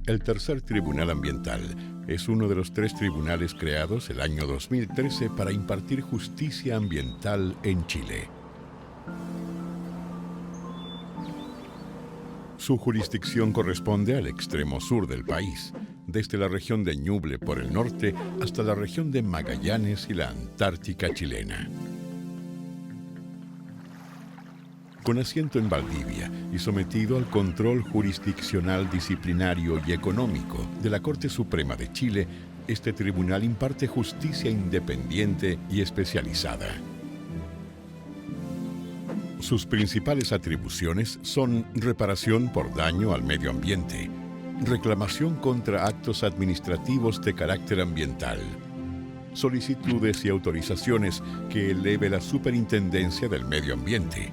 El tercer Tribunal Ambiental es uno de los 3 tribunales creados el año 2013 para impartir justicia ambiental en Chile. Su jurisdicción corresponde al extremo sur del país, desde la región de Ñuble por el norte hasta la región de Magallanes y la Antártica chilena. Con asiento en Valdivia y sometido al control jurisdiccional, disciplinario y económico de la Corte Suprema de Chile, este tribunal imparte justicia independiente y especializada. Sus principales atribuciones son reparación por daño al medio ambiente, reclamación contra actos administrativos de carácter ambiental, solicitudes y autorizaciones que eleve la Superintendencia del Medio Ambiente.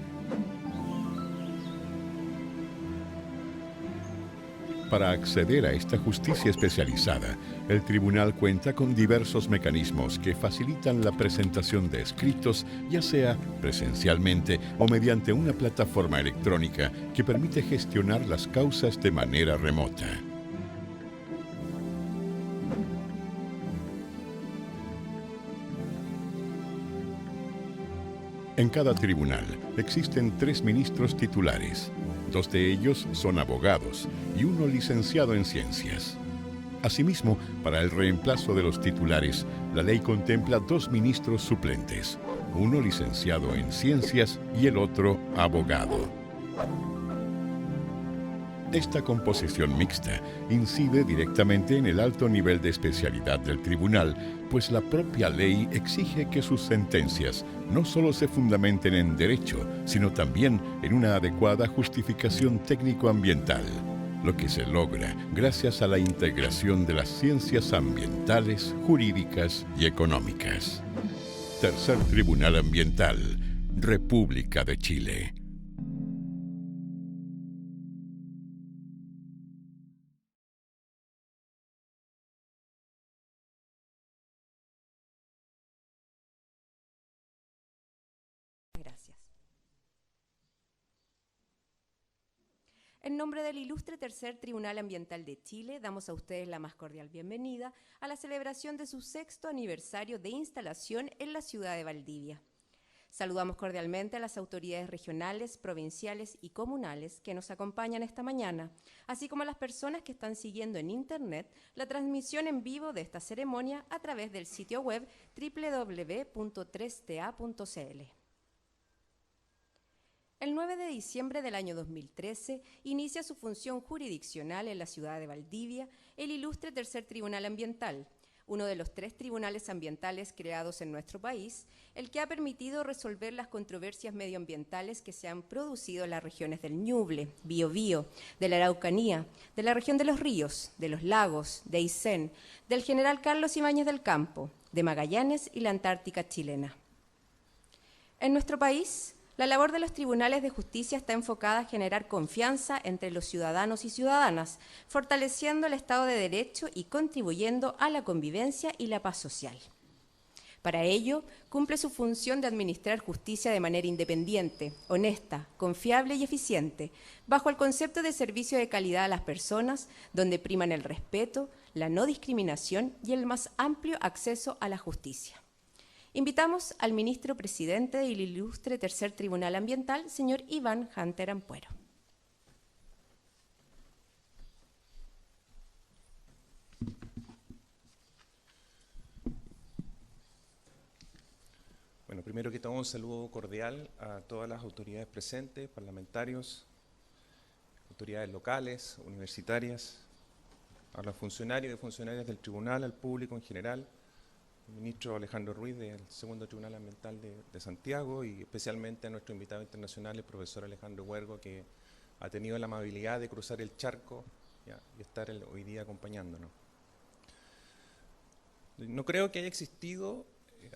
Para acceder a esta justicia especializada, el tribunal cuenta con diversos mecanismos que facilitan la presentación de escritos, ya sea presencialmente o mediante una plataforma electrónica que permite gestionar las causas de manera remota. En cada tribunal existen 3 ministros titulares. 2 de ellos son abogados y 1 licenciado en ciencias. Asimismo, para el reemplazo de los titulares, la ley contempla 2 ministros suplentes, 1 licenciado en ciencias y el otro abogado. Esta composición mixta incide directamente en el alto nivel de especialidad del tribunal, pues la propia ley exige que sus sentencias no solo se fundamenten en derecho, sino también en una adecuada justificación técnico-ambiental, lo que se logra gracias a la integración de las ciencias ambientales, jurídicas y económicas. Tercer Tribunal Ambiental, República de Chile. Gracias. En nombre del ilustre Tercer Tribunal Ambiental de Chile, damos a ustedes la más cordial bienvenida a la celebración de su 6º aniversario de instalación en la ciudad de Valdivia. Saludamos cordialmente a las autoridades regionales, provinciales y comunales que nos acompañan esta mañana, así como a las personas que están siguiendo en Internet la transmisión en vivo de esta ceremonia a través del sitio web www.3ta.cl. El 9 de diciembre del año 2013 inicia su función jurisdiccional en la ciudad de Valdivia el ilustre Tercer Tribunal Ambiental, uno de los 3 tribunales ambientales creados en nuestro país, el que ha permitido resolver las controversias medioambientales que se han producido en las regiones del Ñuble, Biobío, de la Araucanía, de la región de los ríos, de los lagos, de Aysén, del General Carlos Ibáñez del Campo, de Magallanes y la Antártica chilena. En nuestro país, la labor de los tribunales de justicia está enfocada a generar confianza entre los ciudadanos y ciudadanas, fortaleciendo el Estado de Derecho y contribuyendo a la convivencia y la paz social. Para ello, cumple su función de administrar justicia de manera independiente, honesta, confiable y eficiente, bajo el concepto de servicio de calidad a las personas, donde priman el respeto, la no discriminación y el más amplio acceso a la justicia. Invitamos al ministro presidente del ilustre Tercer Tribunal Ambiental, señor Iván Hunter Ampuero. Bueno, primero que todo, un saludo cordial a todas las autoridades presentes, parlamentarios, autoridades locales, universitarias, a los funcionarios y funcionarias del tribunal, al público en general, al ministro Alejandro Ruiz del Segundo Tribunal Ambiental de Santiago y especialmente a nuestro invitado internacional, el profesor Alejandro Huergo, que ha tenido la amabilidad de cruzar el charco y estar hoy día acompañándonos. No creo que haya existido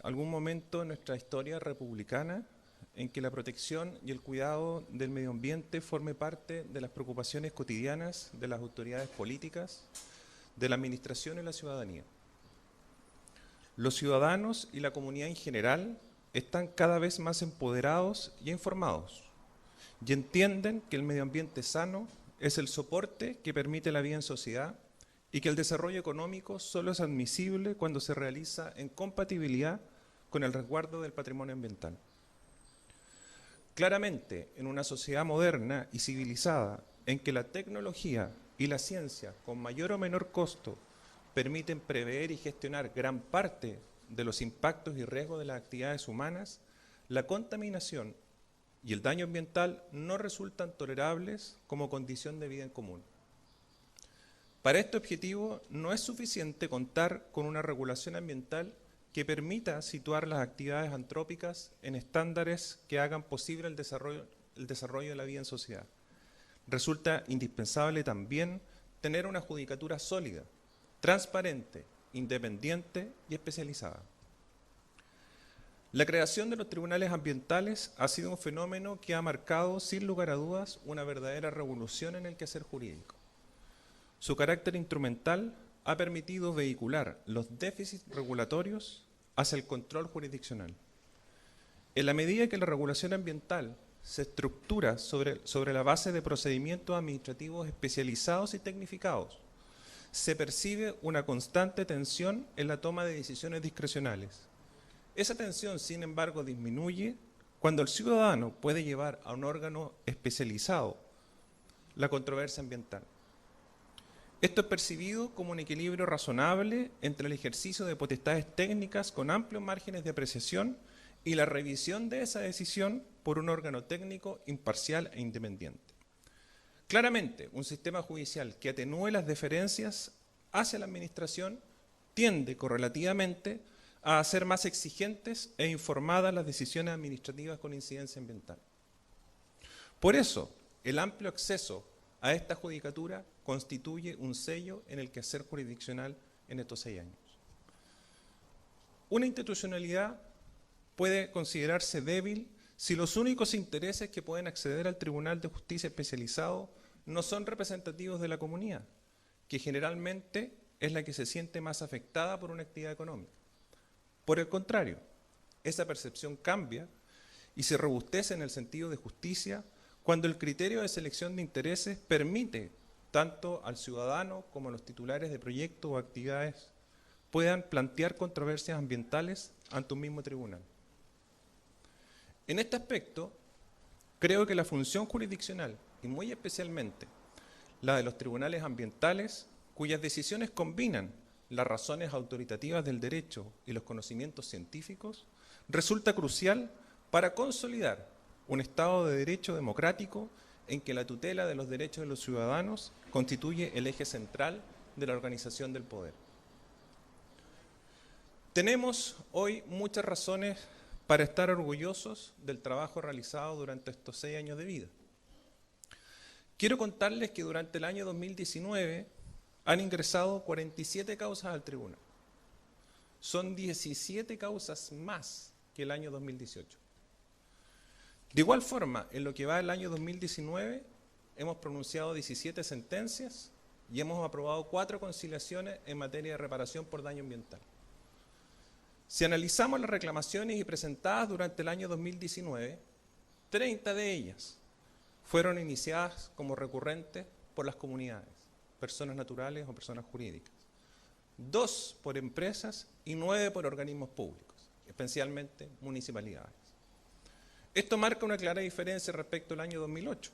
algún momento en nuestra historia republicana en que la protección y el cuidado del medio ambiente forme parte de las preocupaciones cotidianas de las autoridades políticas, de la administración y la ciudadanía. Los ciudadanos y la comunidad en general están cada vez más empoderados y informados y entienden que el medio ambiente sano es el soporte que permite la vida en sociedad y que el desarrollo económico solo es admisible cuando se realiza en compatibilidad con el resguardo del patrimonio ambiental. Claramente, en una sociedad moderna y civilizada, en que la tecnología y la ciencia, con mayor o menor costo, permiten prever y gestionar gran parte de los impactos y riesgos de las actividades humanas, la contaminación y el daño ambiental no resultan tolerables como condición de vida en común. Para este objetivo no es suficiente contar con una regulación ambiental que permita situar las actividades antrópicas en estándares que hagan posible el desarrollo de la vida en sociedad. Resulta indispensable también tener una judicatura sólida, transparente, independiente y especializada. La creación de los tribunales ambientales ha sido un fenómeno que ha marcado, sin lugar a dudas, una verdadera revolución en el quehacer jurídico. Su carácter instrumental ha permitido vehicular los déficits regulatorios hacia el control jurisdiccional. En la medida que la regulación ambiental se estructura sobre la base de procedimientos administrativos especializados y tecnificados, se percibe una constante tensión en la toma de decisiones discrecionales. Esa tensión, sin embargo, disminuye cuando el ciudadano puede llevar a un órgano especializado la controversia ambiental. Esto es percibido como un equilibrio razonable entre el ejercicio de potestades técnicas con amplios márgenes de apreciación y la revisión de esa decisión por un órgano técnico imparcial e independiente. Claramente, un sistema judicial que atenúe las deferencias hacia la administración tiende correlativamente a hacer más exigentes e informadas las decisiones administrativas con incidencia ambiental. Por eso, el amplio acceso a esta judicatura constituye un sello en el quehacer jurisdiccional en estos 6 años. Una institucionalidad puede considerarse débil si los únicos intereses que pueden acceder al Tribunal de Justicia especializado no son representativos de la comunidad, que generalmente es la que se siente más afectada por una actividad económica. Por el contrario, esa percepción cambia y se robustece en el sentido de justicia cuando el criterio de selección de intereses permite tanto al ciudadano como a los titulares de proyectos o actividades puedan plantear controversias ambientales ante un mismo tribunal. En este aspecto, creo que la función jurisdiccional, y muy especialmente la de los tribunales ambientales, cuyas decisiones combinan las razones autoritativas del derecho y los conocimientos científicos, resulta crucial para consolidar un Estado de Derecho democrático en que la tutela de los derechos de los ciudadanos constituye el eje central de la organización del poder. Tenemos hoy muchas razones para estar orgullosos del trabajo realizado durante estos 6 años de vida. Quiero contarles que durante el año 2019 han ingresado 47 causas al tribunal. Son 17 causas más que el año 2018. De igual forma, en lo que va del año 2019, hemos pronunciado 17 sentencias y hemos aprobado 4 conciliaciones en materia de reparación por daño ambiental. Si analizamos las reclamaciones y presentadas durante el año 2019, 30 de ellas fueron iniciadas como recurrentes por las comunidades, personas naturales o personas jurídicas, 2 por empresas y 9 por organismos públicos, especialmente municipalidades. Esto marca una clara diferencia respecto al año 2008,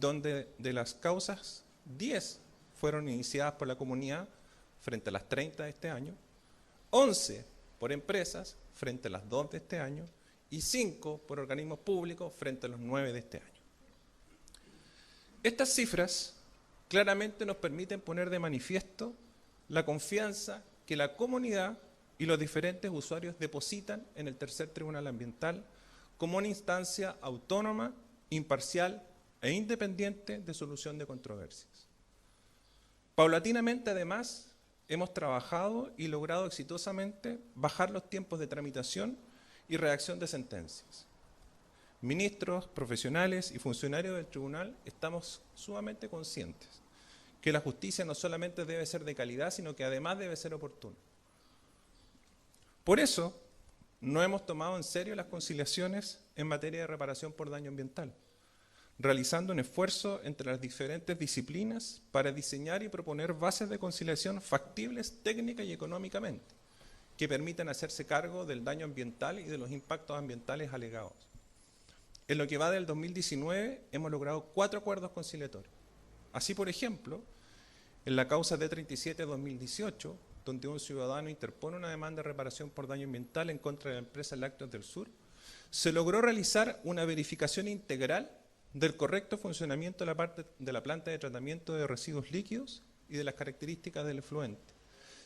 donde de las causas, 10 fueron iniciadas por la comunidad frente a las 30 de este año, 11 por empresas frente a las 2 de este año y 5 por organismos públicos frente a los 9 de este año. Estas cifras claramente nos permiten poner de manifiesto la confianza que la comunidad y los diferentes usuarios depositan en el tercer tribunal ambiental como una instancia autónoma, imparcial e independiente de solución de controversias. Paulatinamente, además, hemos trabajado y logrado exitosamente bajar los tiempos de tramitación y redacción de sentencias. Ministros, profesionales y funcionarios del tribunal estamos sumamente conscientes que la justicia no solamente debe ser de calidad, sino que además debe ser oportuna. Por eso, no hemos tomado en serio las conciliaciones en materia de reparación por daño ambiental, realizando un esfuerzo entre las diferentes disciplinas para diseñar y proponer bases de conciliación factibles técnica y económicamente, que permitan hacerse cargo del daño ambiental y de los impactos ambientales alegados. En lo que va del 2019 hemos logrado 4 acuerdos conciliatorios. Así, por ejemplo, en la causa D37-2018, donde un ciudadano interpone una demanda de reparación por daño ambiental en contra de la empresa Lácteos del Sur, se logró realizar una verificación integral del correcto funcionamiento de la planta de tratamiento de residuos líquidos y de las características del efluente.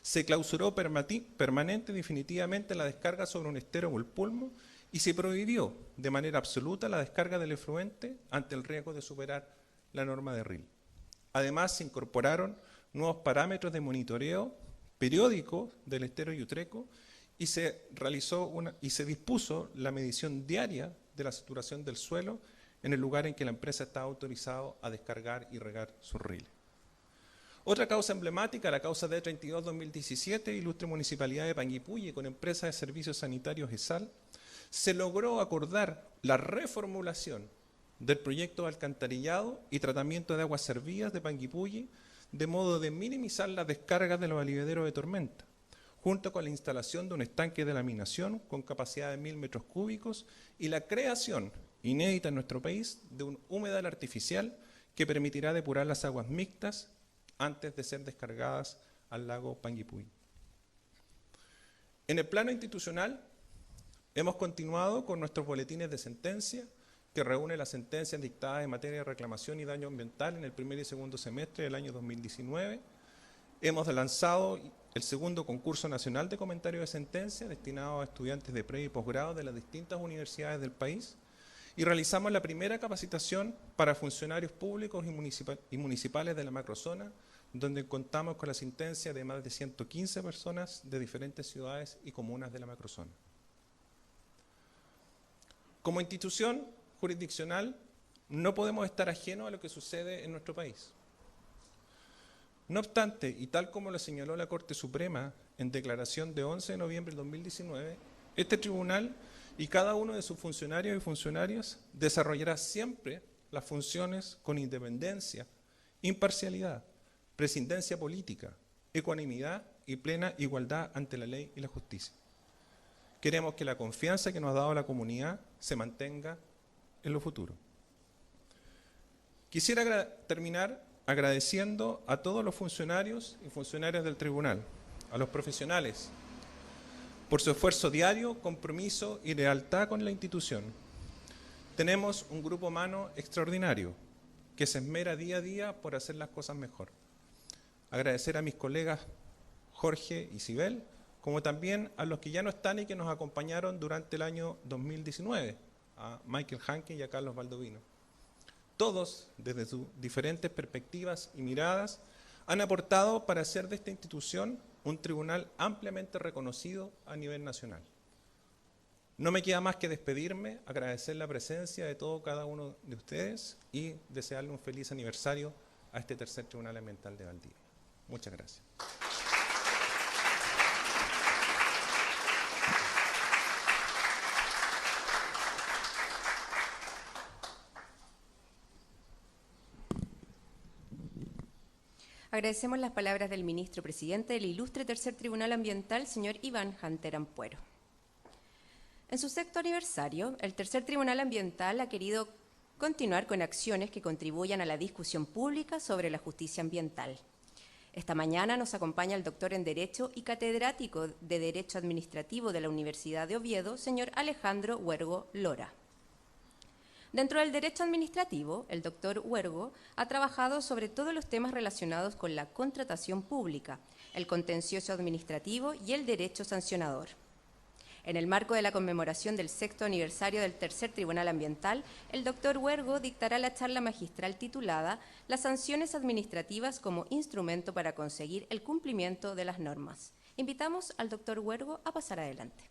Se clausuró permanente y definitivamente la descarga sobre un estero o el pulmo y se prohibió de manera absoluta la descarga del efluente ante el riesgo de superar la norma de RIL. Además, se incorporaron nuevos parámetros de monitoreo periódico del estero Yutreco y se dispuso la medición diaria de la saturación del suelo en el lugar en que la empresa está autorizada a descargar y regar sus riles. Otra causa emblemática, la causa D32-2017, Ilustre Municipalidad de Panguipulli, con empresa de servicios sanitarios ESAL, se logró acordar la reformulación del proyecto de alcantarillado y tratamiento de aguas servidas de Panguipulli, de modo de minimizar las descargas de los aliviaderos de tormenta, junto con la instalación de un estanque de laminación con capacidad de 1000 metros cúbicos y la creación, inédita en nuestro país, de un humedal artificial que permitirá depurar las aguas mixtas antes de ser descargadas al lago Panguipulli. En el plano institucional, hemos continuado con nuestros boletines de sentencia, que reúne las sentencias dictadas en materia de reclamación y daño ambiental en el primer y segundo semestre del año 2019. Hemos lanzado el segundo concurso nacional de comentarios de sentencia destinado a estudiantes de pre y posgrado de las distintas universidades del país y realizamos la primera capacitación para funcionarios públicos y municipales de la macrozona, donde contamos con la asistencia de más de 115 personas de diferentes ciudades y comunas de la macrozona. Como institución jurisdiccional, no podemos estar ajenos a lo que sucede en nuestro país. No obstante, y tal como lo señaló la Corte Suprema en declaración de 11 de noviembre del 2019, este tribunal y cada uno de sus funcionarios y funcionarias desarrollará siempre las funciones con independencia, imparcialidad, prescindencia política, ecuanimidad y plena igualdad ante la ley y la justicia. Queremos que la confianza que nos ha dado la comunidad se mantenga en lo futuro. Quisiera terminar agradeciendo a todos los funcionarios y funcionarias del tribunal, a los profesionales, por su esfuerzo diario, compromiso y lealtad con la institución. Tenemos un grupo humano extraordinario que se esmera día a día por hacer las cosas mejor. Agradecer a mis colegas Jorge y Sibel, como también a los que ya no están y que nos acompañaron durante el año 2019, a Michael Hanke y a Carlos Baldovino. Todos, desde sus diferentes perspectivas y miradas, han aportado para hacer de esta institución un tribunal ampliamente reconocido a nivel nacional. No me queda más que despedirme, agradecer la presencia de cada uno de ustedes y desearle un feliz aniversario a este tercer Tribunal Ambiental de Valdivia. Muchas gracias. Agradecemos las palabras del ministro presidente del Ilustre Tercer Tribunal Ambiental, señor Iván Hunter Ampuero. En su sexto aniversario, el Tercer Tribunal Ambiental ha querido continuar con acciones que contribuyan a la discusión pública sobre la justicia ambiental. Esta mañana nos acompaña el doctor en Derecho y catedrático de Derecho Administrativo de la Universidad de Oviedo, señor Alejandro Huergo Lora. Dentro del derecho administrativo, el doctor Huergo ha trabajado sobre todos los temas relacionados con la contratación pública, el contencioso administrativo y el derecho sancionador. En el marco de la conmemoración del sexto aniversario del Tercer Tribunal Ambiental, el doctor Huergo dictará la charla magistral titulada «Las sanciones administrativas como instrumento para conseguir el cumplimiento de las normas». Invitamos al doctor Huergo a pasar adelante.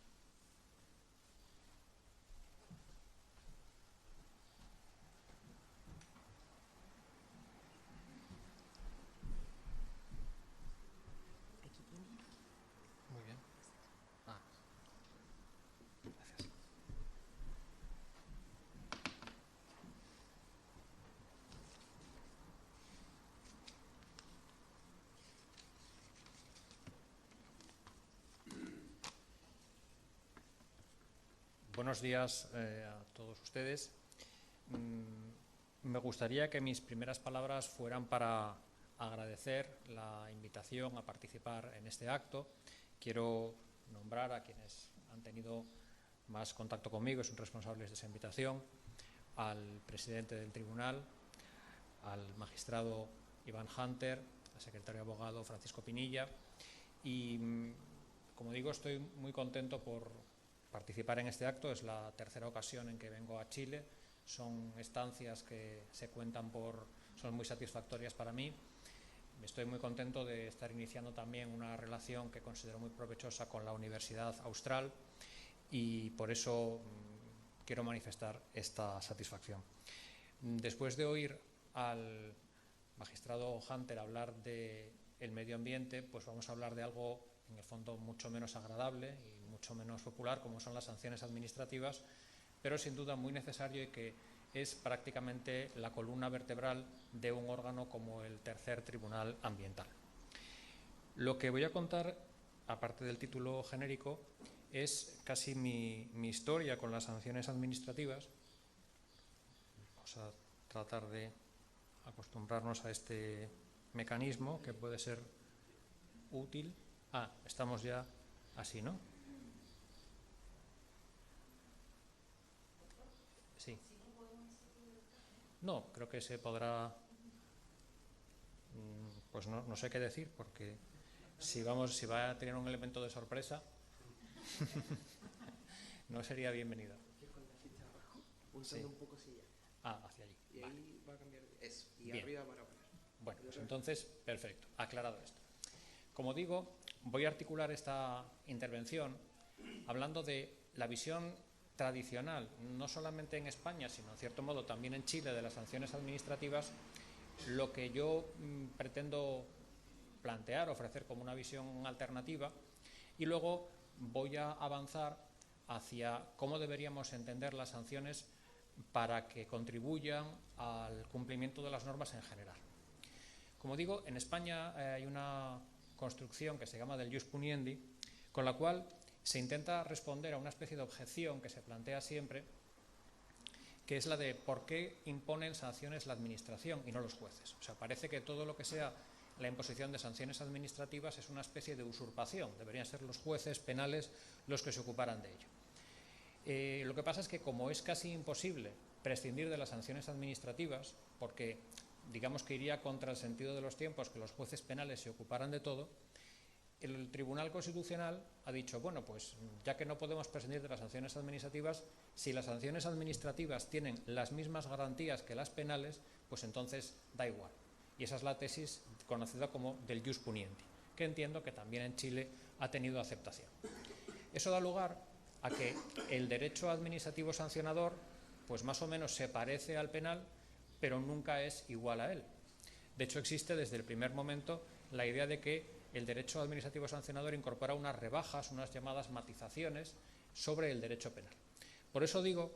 Buenos días a todos ustedes. Me gustaría que mis primeras palabras fueran para agradecer la invitación a participar en este acto. Quiero nombrar a quienes han tenido más contacto conmigo, son responsables de esa invitación, al presidente del tribunal, al magistrado Iván Hunter, al secretario abogado Francisco Pinilla, y como digo, estoy muy contento por participar en este acto. Es la tercera ocasión en que vengo a Chile. Son estancias que son muy satisfactorias para mí. Estoy muy contento de estar iniciando también una relación que considero muy provechosa con la Universidad Austral y por eso quiero manifestar esta satisfacción. Después de oír al magistrado Hunter hablar del medio ambiente, pues vamos a hablar de algo en el fondo mucho menos agradable y mucho menos popular, como son las sanciones administrativas, pero sin duda muy necesario y que es prácticamente la columna vertebral de un órgano como el Tercer Tribunal Ambiental. Lo que voy a contar, aparte del título genérico, es casi mi historia con las sanciones administrativas. Vamos a tratar de acostumbrarnos a este mecanismo que puede ser útil. Estamos ya así, ¿no? Sí. No, creo que se podrá, pues no sé qué decir, porque si va a tener un elemento de sorpresa, no sería bienvenida. Con la ficha abajo, pulsando un poco hacia allá. Hacia allí. Y ahí va a cambiar eso. Y Bien. arriba para poner. Bueno, pues entonces, perfecto, aclarado esto. Como digo, voy a articular esta intervención hablando de la visión tradicional, no solamente en España, sino en cierto modo también en Chile, de las sanciones administrativas. Lo que yo pretendo plantear, ofrecer como una visión alternativa, y luego voy a avanzar hacia cómo deberíamos entender las sanciones para que contribuyan al cumplimiento de las normas en general. Como digo, en España hay una construcción que se llama del ius puniendi, con la cual se intenta responder a una especie de objeción que se plantea siempre, que es la de por qué imponen sanciones la administración y no los jueces. O sea, parece que todo lo que sea la imposición de sanciones administrativas es una especie de usurpación. Deberían ser los jueces penales los que se ocuparan de ello. Lo que pasa es que como es casi imposible prescindir de las sanciones administrativas, porque digamos que iría contra el sentido de los tiempos que los jueces penales se ocuparan de todo, el Tribunal Constitucional ha dicho, bueno, pues ya que no podemos prescindir de las sanciones administrativas, si las sanciones administrativas tienen las mismas garantías que las penales, pues entonces da igual. Y esa es la tesis conocida como del ius puniendi, que entiendo que también en Chile ha tenido aceptación. Eso da lugar a que el derecho administrativo sancionador, pues más o menos se parece al penal, pero nunca es igual a él. De hecho, existe desde el primer momento la idea de que el derecho administrativo sancionador incorpora unas rebajas, unas llamadas matizaciones sobre el derecho penal. Por eso digo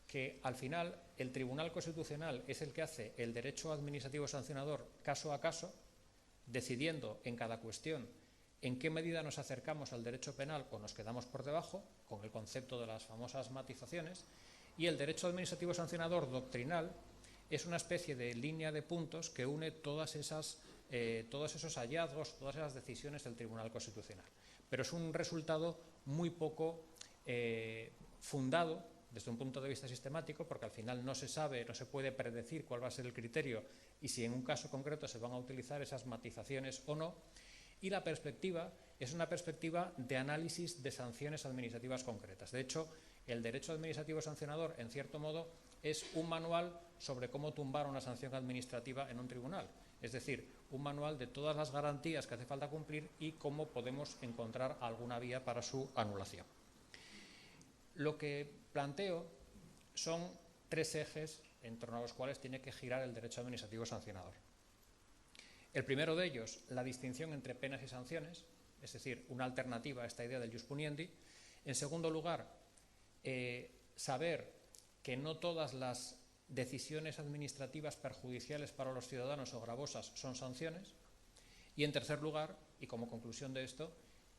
que al final el Tribunal Constitucional es el que hace el derecho administrativo sancionador caso a caso, decidiendo en cada cuestión en qué medida nos acercamos al derecho penal o nos quedamos por debajo, con el concepto de las famosas matizaciones, y el derecho administrativo sancionador doctrinal es una especie de línea de puntos que une todos esos hallazgos, todas esas decisiones del Tribunal Constitucional. Pero es un resultado muy poco fundado desde un punto de vista sistemático, porque al final no se sabe, no se puede predecir cuál va a ser el criterio y si en un caso concreto se van a utilizar esas matizaciones o no. Y la perspectiva es una perspectiva de análisis de sanciones administrativas concretas. De hecho, el derecho administrativo sancionador, en cierto modo, es un manual sobre cómo tumbar una sanción administrativa en un tribunal. Es decir, un manual de todas las garantías que hace falta cumplir y cómo podemos encontrar alguna vía para su anulación. Lo que planteo son tres ejes en torno a los cuales tiene que girar el derecho administrativo sancionador. El primero de ellos, la distinción entre penas y sanciones, es decir, una alternativa a esta idea del ius puniendi. En segundo lugar, saber que no todas las decisiones administrativas perjudiciales para los ciudadanos o gravosas son sanciones. Y en tercer lugar, y como conclusión de esto,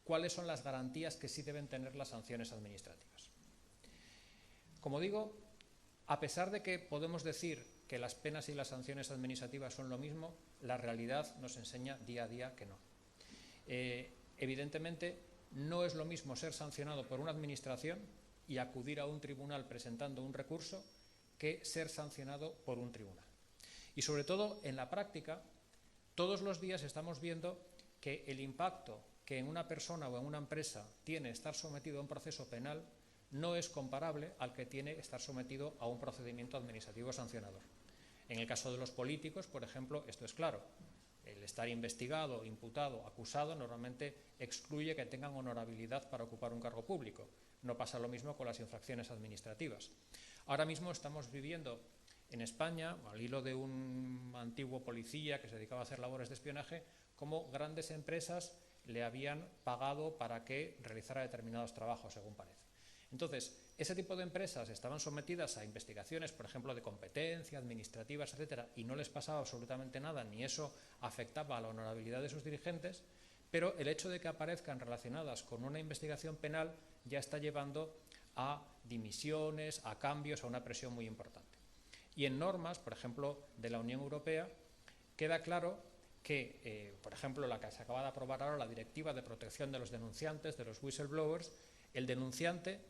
cuáles son las garantías que sí deben tener las sanciones administrativas. Como digo, a pesar de que podemos decir que las penas y las sanciones administrativas son lo mismo, la realidad nos enseña día a día que no. Evidentemente, no es lo mismo ser sancionado por una administración y acudir a un tribunal presentando un recurso que ser sancionado por un tribunal. Y sobre todo, en la práctica, todos los días estamos viendo que el impacto que en una persona o en una empresa tiene estar sometido a un proceso penal no es comparable al que tiene estar sometido a un procedimiento administrativo sancionador. En el caso de los políticos, por ejemplo, esto es claro. El estar investigado, imputado, acusado, normalmente excluye que tengan honorabilidad para ocupar un cargo público. No pasa lo mismo con las infracciones administrativas. Ahora mismo estamos viviendo en España, al hilo de un antiguo policía que se dedicaba a hacer labores de espionaje, como grandes empresas le habían pagado para que realizara determinados trabajos, según parece. Entonces, ese tipo de empresas estaban sometidas a investigaciones, por ejemplo, de competencia, administrativas, etcétera, y no les pasaba absolutamente nada, ni eso afectaba a la honorabilidad de sus dirigentes, pero el hecho de que aparezcan relacionadas con una investigación penal ya está llevando a dimisiones, a cambios, a una presión muy importante. Y en normas, por ejemplo, de la Unión Europea, queda claro que, por ejemplo, la que se acaba de aprobar ahora, la Directiva de Protección de los Denunciantes, de los whistleblowers, el denunciante,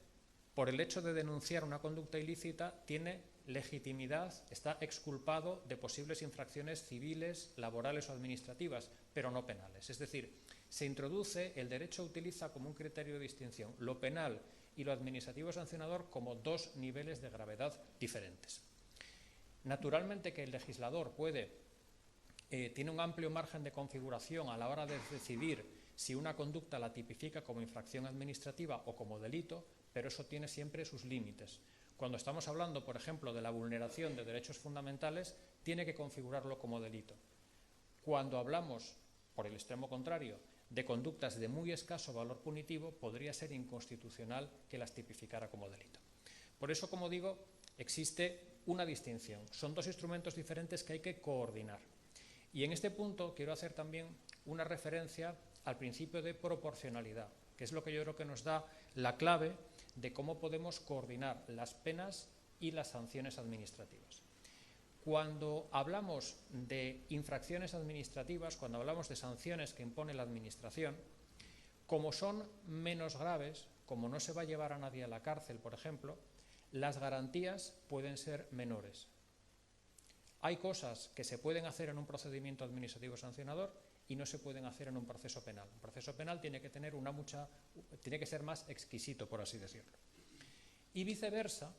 por el hecho de denunciar una conducta ilícita, tiene legitimidad, está exculpado de posibles infracciones civiles, laborales o administrativas, pero no penales. Es decir, se introduce, el derecho utiliza como un criterio de distinción lo penal y lo administrativo sancionador como dos niveles de gravedad diferentes. Naturalmente que el legislador tiene un amplio margen de configuración a la hora de decidir si una conducta la tipifica como infracción administrativa o como delito, pero eso tiene siempre sus límites. Cuando estamos hablando, por ejemplo, de la vulneración de derechos fundamentales, tiene que configurarlo como delito. Cuando hablamos, por el extremo contrario, de conductas de muy escaso valor punitivo, podría ser inconstitucional que las tipificara como delito. Por eso, como digo, existe una distinción. Son dos instrumentos diferentes que hay que coordinar. Y en este punto quiero hacer también una referencia al principio de proporcionalidad, que es lo que yo creo que nos da la clave de cómo podemos coordinar las penas y las sanciones administrativas. Cuando hablamos de infracciones administrativas, cuando hablamos de sanciones que impone la Administración, como son menos graves, como no se va a llevar a nadie a la cárcel, por ejemplo, las garantías pueden ser menores. Hay cosas que se pueden hacer en un procedimiento administrativo sancionador y no se pueden hacer en un proceso penal. Un proceso penal tiene que tener tiene que ser más exquisito, por así decirlo. Y viceversa,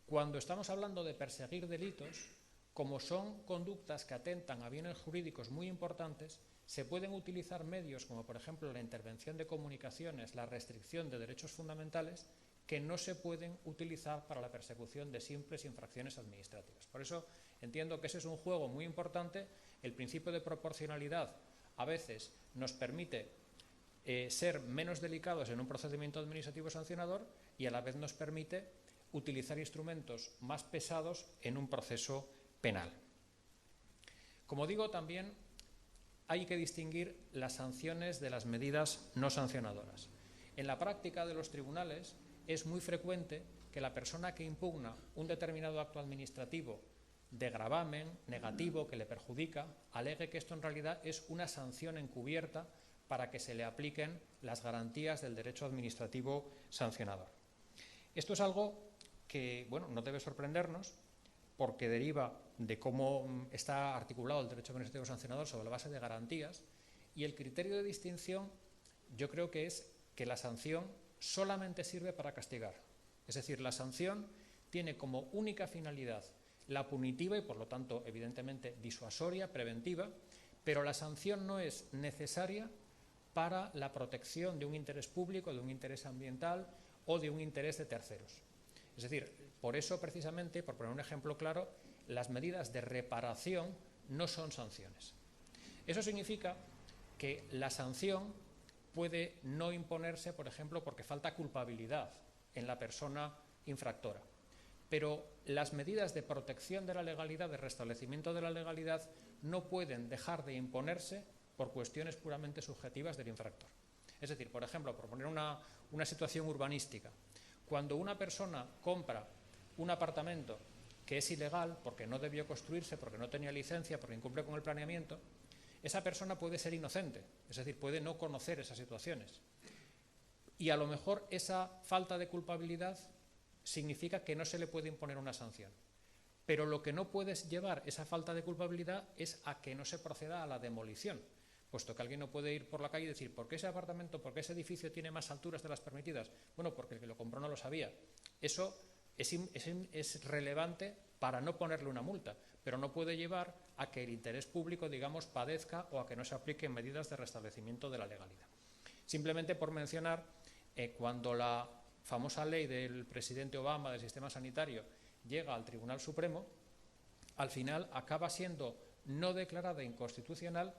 cuando estamos hablando de perseguir delitos, como son conductas que atentan a bienes jurídicos muy importantes, se pueden utilizar medios como, por ejemplo, la intervención de comunicaciones, la restricción de derechos fundamentales, que no se pueden utilizar para la persecución de simples infracciones administrativas. Por eso entiendo que ese es un juego muy importante. El principio de proporcionalidad a veces nos permite ser menos delicados en un procedimiento administrativo sancionador y a la vez nos permite utilizar instrumentos más pesados en un proceso penal. Como digo, también hay que distinguir las sanciones de las medidas no sancionadoras. En la práctica de los tribunales es muy frecuente que la persona que impugna un determinado acto administrativo de gravamen negativo que le perjudica, alegue que esto en realidad es una sanción encubierta para que se le apliquen las garantías del derecho administrativo sancionador. Esto es algo que, bueno, no debe sorprendernos porque deriva de cómo está articulado el derecho administrativo sancionador sobre la base de garantías, y el criterio de distinción yo creo que es que la sanción solamente sirve para castigar. Es decir, la sanción tiene como única finalidad la punitiva y, por lo tanto, evidentemente disuasoria, preventiva, pero la sanción no es necesaria para la protección de un interés público, de un interés ambiental o de un interés de terceros. Es decir, por eso precisamente, por poner un ejemplo claro, las medidas de reparación no son sanciones. Eso significa que la sanción puede no imponerse, por ejemplo, porque falta culpabilidad en la persona infractora. Pero las medidas de protección de la legalidad, de restablecimiento de la legalidad, no pueden dejar de imponerse por cuestiones puramente subjetivas del infractor. Es decir, por ejemplo, por poner una situación urbanística, cuando una persona compra un apartamento que es ilegal porque no debió construirse, porque no tenía licencia, porque incumple con el planeamiento, esa persona puede ser inocente, es decir, puede no conocer esas situaciones. Y a lo mejor esa falta de culpabilidad significa que no se le puede imponer una sanción. Pero lo que no puedes llevar esa falta de culpabilidad es a que no se proceda a la demolición, puesto que alguien no puede ir por la calle y decir ¿por qué ese apartamento, por qué ese edificio tiene más alturas de las permitidas? Bueno, porque el que lo compró no lo sabía. Eso es relevante para no ponerle una multa, pero no puede llevar a que el interés público, digamos, padezca o a que no se apliquen medidas de restablecimiento de la legalidad. Simplemente por mencionar, cuando la famosa ley del presidente Obama del sistema sanitario llega al Tribunal Supremo, al final acaba siendo no declarada inconstitucional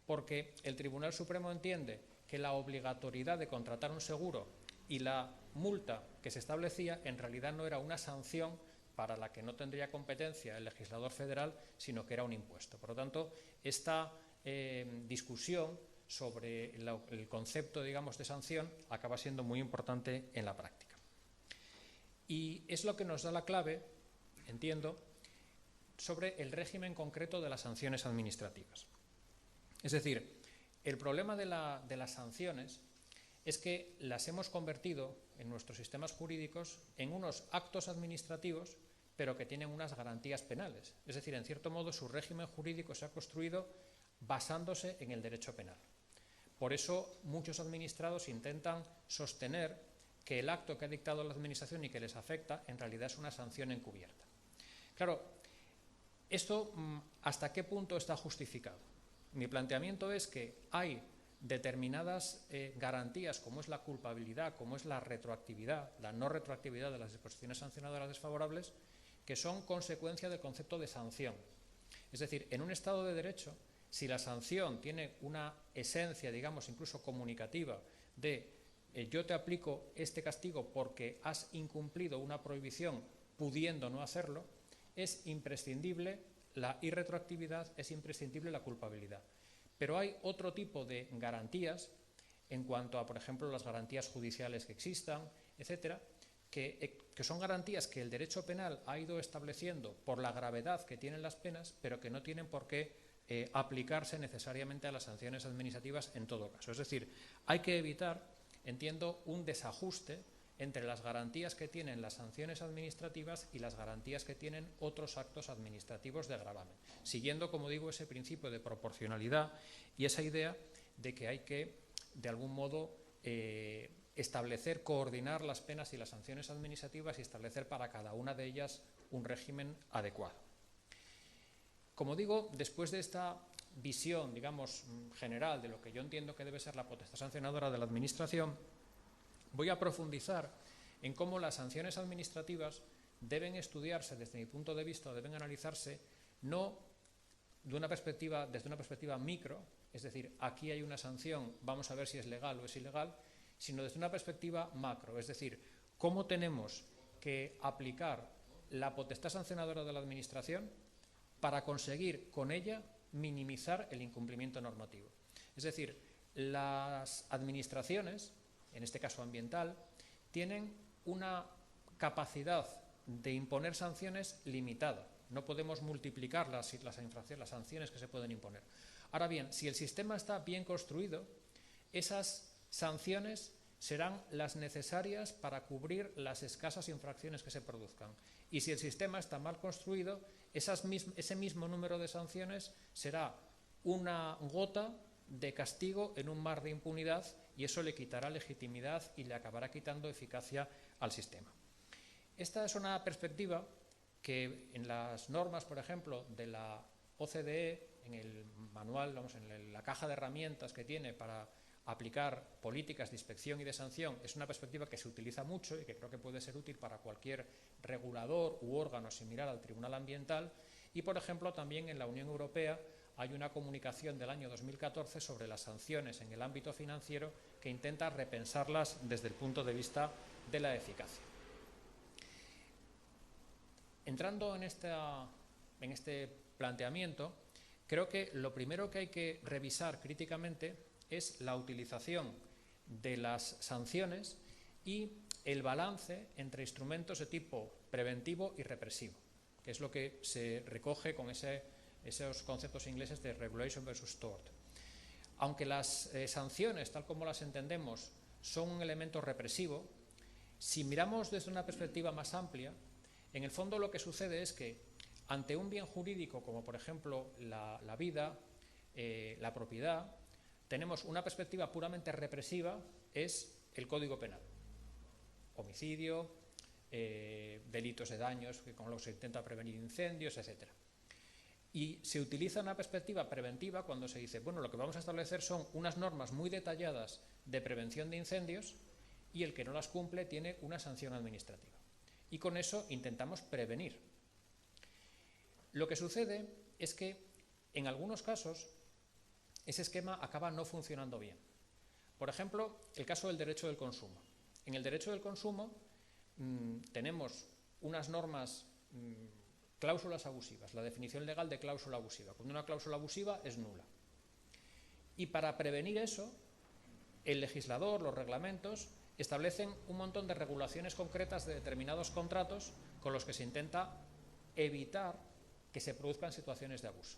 porque el Tribunal Supremo entiende que la obligatoriedad de contratar un seguro y la multa que se establecía en realidad no era una sanción para la que no tendría competencia el legislador federal, sino que era un impuesto. Por lo tanto, esta discusión sobre el concepto, digamos, de sanción acaba siendo muy importante en la práctica. Y es lo que nos da la clave, entiendo, sobre el régimen concreto de las sanciones administrativas. Es decir, el problema de las sanciones es que las hemos convertido en nuestros sistemas jurídicos en unos actos administrativos, pero que tienen unas garantías penales. Es decir, en cierto modo, su régimen jurídico se ha construido basándose en el derecho penal. Por eso, muchos administrados intentan sostener que el acto que ha dictado la Administración y que les afecta, en realidad es una sanción encubierta. Claro, ¿esto hasta qué punto está justificado? Mi planteamiento es que hay determinadas garantías, como es la culpabilidad, como es la retroactividad, la no retroactividad de las disposiciones sancionadoras desfavorables, que son consecuencia del concepto de sanción. Es decir, en un Estado de Derecho, si la sanción tiene una esencia, digamos, incluso comunicativa, de yo te aplico este castigo porque has incumplido una prohibición pudiendo no hacerlo, es imprescindible la irretroactividad, es imprescindible la culpabilidad. Pero hay otro tipo de garantías en cuanto a, por ejemplo, las garantías judiciales que existan, etcétera, que son garantías que el derecho penal ha ido estableciendo por la gravedad que tienen las penas, pero que no tienen por qué aplicarse necesariamente a las sanciones administrativas en todo caso. Es decir, hay que evitar, entiendo, un desajuste entre las garantías que tienen las sanciones administrativas y las garantías que tienen otros actos administrativos de gravamen, siguiendo, como digo, ese principio de proporcionalidad y esa idea de que hay que, de algún modo, establecer, coordinar las penas y las sanciones administrativas y establecer para cada una de ellas un régimen adecuado. Como digo, después de esta visión, digamos, general de lo que yo entiendo que debe ser la potestad sancionadora de la Administración, voy a profundizar en cómo las sanciones administrativas deben estudiarse desde mi punto de vista, deben analizarse no desde una perspectiva micro, es decir, aquí hay una sanción, vamos a ver si es legal o es ilegal, sino desde una perspectiva macro, es decir, cómo tenemos que aplicar la potestad sancionadora de la Administración para conseguir con ella minimizar el incumplimiento normativo. Es decir, las administraciones, en este caso ambiental, tienen una capacidad de imponer sanciones limitada. No podemos multiplicar las sanciones que se pueden imponer. Ahora bien, si el sistema está bien construido, esas sanciones serán las necesarias para cubrir las escasas infracciones que se produzcan. Y si el sistema está mal construido, ese mismo número de sanciones será una gota de castigo en un mar de impunidad y eso le quitará legitimidad y le acabará quitando eficacia al sistema. Esta es una perspectiva que en las normas, por ejemplo, de la OCDE, en el manual, en la caja de herramientas que tiene para aplicar políticas de inspección y de sanción, es una perspectiva que se utiliza mucho y que creo que puede ser útil para cualquier regulador u órgano similar al Tribunal Ambiental. Y, por ejemplo, también en la Unión Europea hay una comunicación del año 2014 sobre las sanciones en el ámbito financiero que intenta repensarlas desde el punto de vista de la eficacia. Entrando en este planteamiento, creo que lo primero que hay que revisar críticamente es la utilización de las sanciones y el balance entre instrumentos de tipo preventivo y represivo, que es lo que se recoge con esos conceptos ingleses de regulation versus tort. Aunque las sanciones, tal como las entendemos, son un elemento represivo, si miramos desde una perspectiva más amplia, en el fondo lo que sucede es que ante un bien jurídico como por ejemplo la vida, la propiedad, tenemos una perspectiva puramente represiva, es el Código Penal. Homicidio, delitos de daños con los que se intenta prevenir incendios, etc. Y se utiliza una perspectiva preventiva cuando se dice, bueno, lo que vamos a establecer son unas normas muy detalladas de prevención de incendios y el que no las cumple tiene una sanción administrativa. Y con eso intentamos prevenir. Lo que sucede es que en algunos casos ese esquema acaba no funcionando bien. Por ejemplo, el caso del derecho del consumo. En el derecho del consumo tenemos unas normas, cláusulas abusivas, la definición legal de cláusula abusiva. Cuando una cláusula abusiva es nula. Y para prevenir eso, el legislador, los reglamentos, establecen un montón de regulaciones concretas de determinados contratos con los que se intenta evitar que se produzcan situaciones de abuso.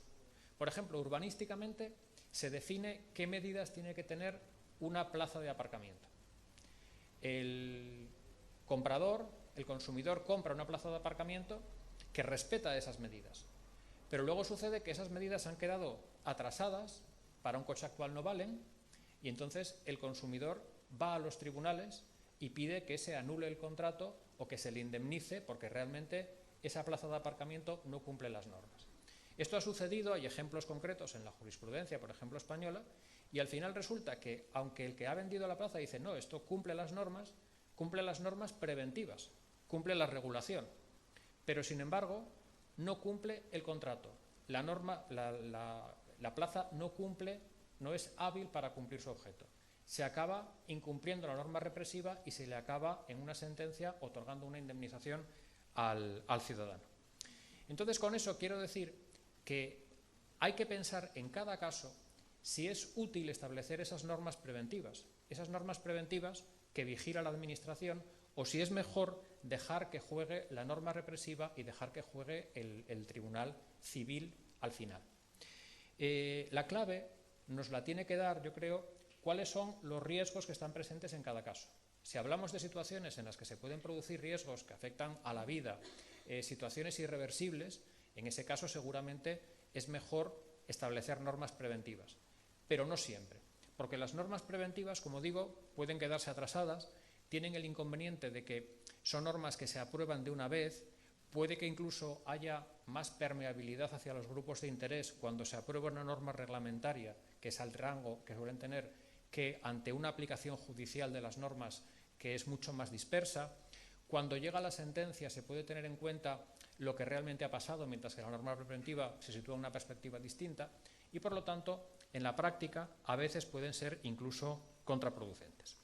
Por ejemplo, urbanísticamente se define qué medidas tiene que tener una plaza de aparcamiento. El comprador, el consumidor compra una plaza de aparcamiento que respeta esas medidas. Pero luego sucede que esas medidas han quedado atrasadas, para un coche actual no valen, y entonces el consumidor va a los tribunales y pide que se anule el contrato o que se le indemnice porque realmente esa plaza de aparcamiento no cumple las normas. Esto ha sucedido, hay ejemplos concretos en la jurisprudencia, por ejemplo española, y al final resulta que aunque el que ha vendido la plaza dice no, esto cumple las normas preventivas, cumple la regulación, pero sin embargo no cumple el contrato. La norma, la plaza no cumple, no es hábil para cumplir su objeto. Se acaba incumpliendo la norma represiva y se le acaba en una sentencia otorgando una indemnización al ciudadano. Entonces, con eso quiero decir que hay que pensar en cada caso si es útil establecer esas normas preventivas que vigila la administración, o si es mejor dejar que juegue la norma represiva y dejar que juegue el tribunal civil al final. La clave nos la tiene que dar, yo creo, cuáles son los riesgos que están presentes en cada caso. Si hablamos de situaciones en las que se pueden producir riesgos que afectan a la vida, situaciones irreversibles, en ese caso seguramente es mejor establecer normas preventivas, pero no siempre, porque las normas preventivas, como digo, pueden quedarse atrasadas, tienen el inconveniente de que son normas que se aprueban de una vez, puede que incluso haya más permeabilidad hacia los grupos de interés cuando se aprueba una norma reglamentaria, que es al rango que suelen tener, que ante una aplicación judicial de las normas que es mucho más dispersa. Cuando llega la sentencia se puede tener en cuenta lo que realmente ha pasado, mientras que la norma preventiva se sitúa en una perspectiva distinta y, por lo tanto, en la práctica a veces pueden ser incluso contraproducentes.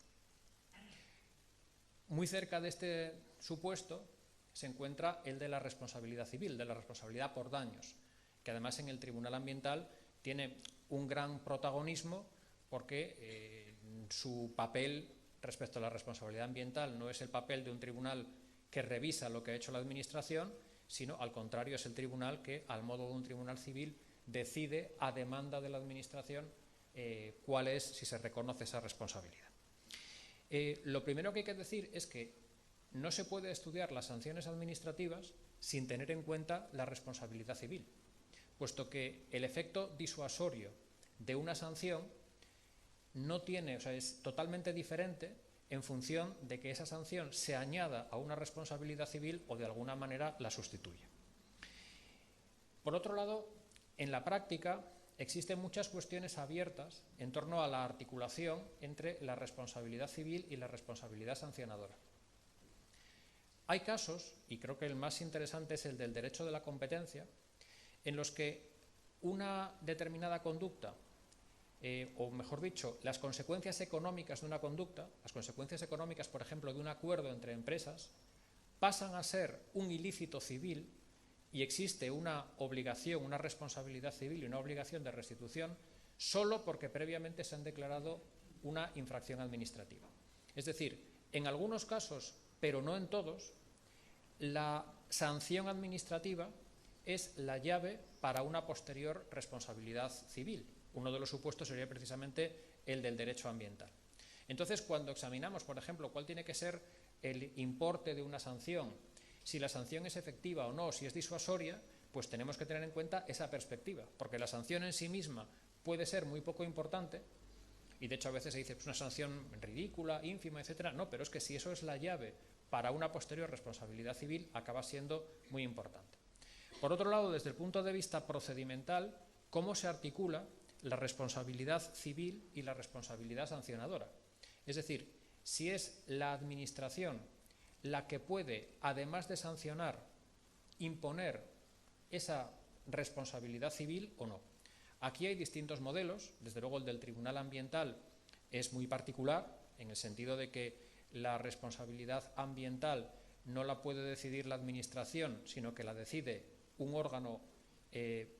Muy cerca de este supuesto se encuentra el de la responsabilidad civil, de la responsabilidad por daños, que además en el Tribunal Ambiental tiene un gran protagonismo porque su papel respecto a la responsabilidad ambiental no es el papel de un tribunal que revisa lo que ha hecho la administración, sino al contrario es el tribunal que, al modo de un tribunal civil, decide a demanda de la administración cuál es, si se reconoce esa responsabilidad. Lo primero que hay que decir es que no se puede estudiar las sanciones administrativas sin tener en cuenta la responsabilidad civil, puesto que el efecto disuasorio de una sanción no tiene, o sea, es totalmente diferente en función de que esa sanción se añada a una responsabilidad civil o de alguna manera la sustituya. Por otro lado, en la práctica existen muchas cuestiones abiertas en torno a la articulación entre la responsabilidad civil y la responsabilidad sancionadora. Hay casos, y creo que el más interesante es el del derecho de la competencia, en los que una determinada conducta, o mejor dicho, las consecuencias económicas de una conducta, las consecuencias económicas, por ejemplo, de un acuerdo entre empresas, pasan a ser un ilícito civil y existe una obligación, una responsabilidad civil y una obligación de restitución solo porque previamente se han declarado una infracción administrativa. Es decir, En algunos casos, pero no en todos, la sanción administrativa es la llave para una posterior responsabilidad civil. Uno de los supuestos sería precisamente el del derecho ambiental. Entonces, cuando examinamos, por ejemplo, cuál tiene que ser el importe de una sanción, si la sanción es efectiva o no, si es disuasoria, pues tenemos que tener en cuenta esa perspectiva, porque la sanción en sí misma puede ser muy poco importante, y de hecho a veces se dice pues una sanción ridícula, ínfima, etcétera. No, pero es que si eso es la llave para una posterior responsabilidad civil, acaba siendo muy importante. Por otro lado, desde el punto de vista procedimental, ¿cómo se articula la responsabilidad civil y la responsabilidad sancionadora? Es decir, si es la administración la que puede, además de sancionar, imponer esa responsabilidad civil o no. Aquí hay distintos modelos. Desde luego el del Tribunal Ambiental es muy particular, en el sentido de que la responsabilidad ambiental no la puede decidir la administración, sino que la decide un órgano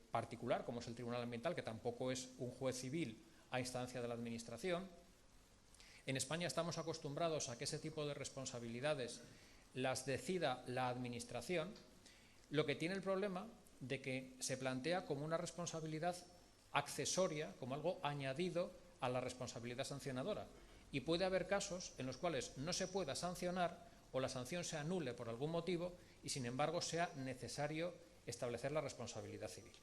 particular, como es el Tribunal Ambiental, que tampoco es un juez civil a instancia de la administración. En España estamos acostumbrados a que ese tipo de responsabilidades las decida la administración, lo que tiene el problema de que se plantea como una responsabilidad accesoria, como algo añadido a la responsabilidad sancionadora. Y puede haber casos en los cuales no se pueda sancionar o la sanción se anule por algún motivo y sin embargo sea necesario establecer la responsabilidad civil.